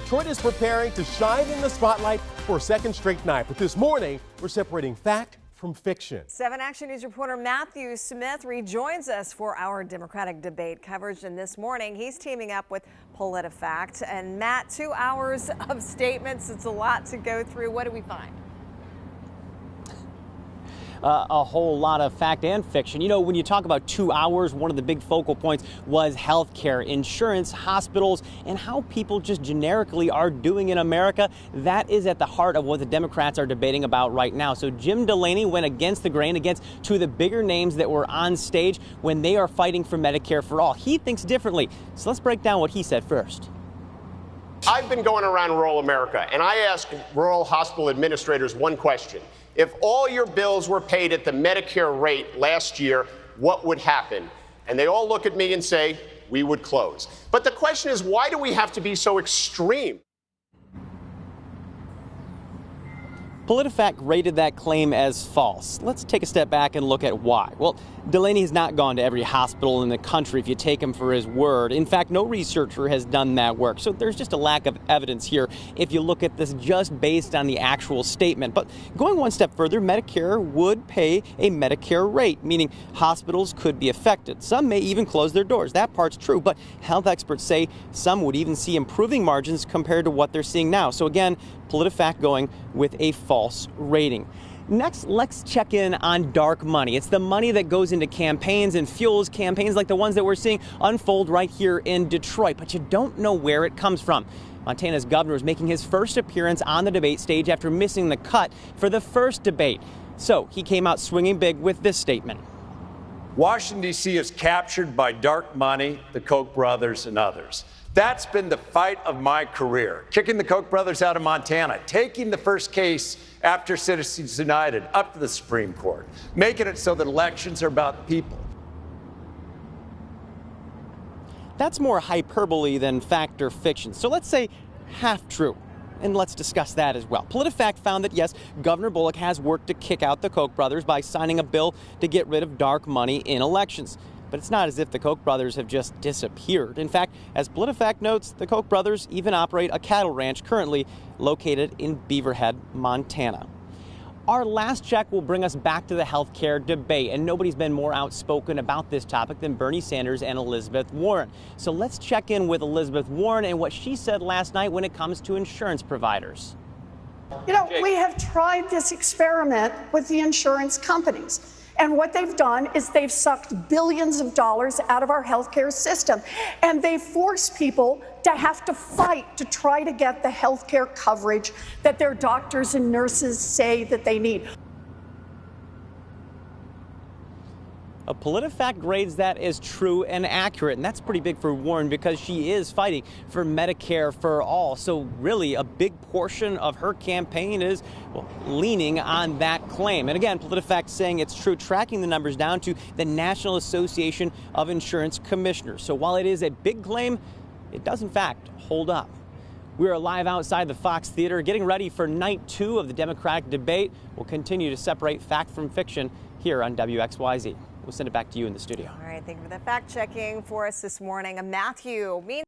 Detroit is preparing to shine in the spotlight for a second straight night. But this morning, we're separating fact from fiction. 7 Action News reporter Matthew Smith rejoins us for our Democratic debate coverage. And this morning, he's teaming up with PolitiFact. And Matt, 2 hours of statements. It's a lot to go through. What do we find? A whole lot of fact and fiction. You know, when you talk about 2 hours, one of the big focal points was healthcare, insurance, hospitals, and how people just generically are doing in America. That is at the heart of what the Democrats are debating about right now. So Jim Delaney went against the grain, against two of the bigger names that were on stage when they are fighting for Medicare for all. He thinks differently. So let's break down what he said first. I've been going around rural America, and I ask rural hospital administrators one question. If all your bills were paid at the Medicare rate last year, what would happen? And they all look at me and say, we would close. But the question is, why do we have to be so extreme? PolitiFact rated that claim as false. Let's take a step back and look at why. Well, Delaney has not gone to every hospital in the country if you take him for his word. In fact, no researcher has done that work. So there's just a lack of evidence here if you look at this just based on the actual statement. But going one step further, Medicare would pay a Medicare rate, meaning hospitals could be affected. Some may even close their doors. That part's true, but health experts say some would even see improving margins compared to what they're seeing now. So again, PolitiFact going with a false rating. Next, let's check in on dark money. It's the money that goes into campaigns and fuels campaigns like the ones that we're seeing unfold right here in Detroit, but you don't know where it comes from. Montana's governor is making his first appearance on the debate stage after missing the cut for the first debate. So he came out swinging big with this statement. Washington, D.C. is captured by dark money, the Koch brothers, and others. That's been the fight of my career, kicking the Koch brothers out of Montana, taking the first case after Citizens United up to the Supreme Court, making it so that elections are about people. That's more hyperbole than fact or fiction. So let's say half true. And let's discuss that as well. PolitiFact found that, yes, Governor Bullock has worked to kick out the Koch brothers by signing a bill to get rid of dark money in elections. But it's not as if the Koch brothers have just disappeared. In fact, as PolitiFact notes, the Koch brothers even operate a cattle ranch currently located in Beaverhead, Montana. Our last check will bring us back to the healthcare debate, and nobody's been more outspoken about this topic than Bernie Sanders and Elizabeth Warren. So let's check in with Elizabeth Warren and what she said last night when it comes to insurance providers. You know, we have tried this experiment with the insurance companies. And what they've done is they've sucked billions of dollars out of our healthcare system. And they force people to have to fight to try to get the healthcare coverage that their doctors and nurses say that they need. A PolitiFact grades that as true and accurate, and that's pretty big for Warren because she is fighting for Medicare for all. So really a big portion of her campaign is, well, leaning on that claim. And again, PolitiFact saying it's true, tracking the numbers down to the National Association of Insurance Commissioners. So while it is a big claim, it does in fact hold up. We are live outside the Fox Theater getting ready for night 2 of the Democratic debate. We'll continue to separate fact from fiction here on WXYZ. We'll send it back to you in the studio. All right, thank you for that fact checking for us this morning. Matthew.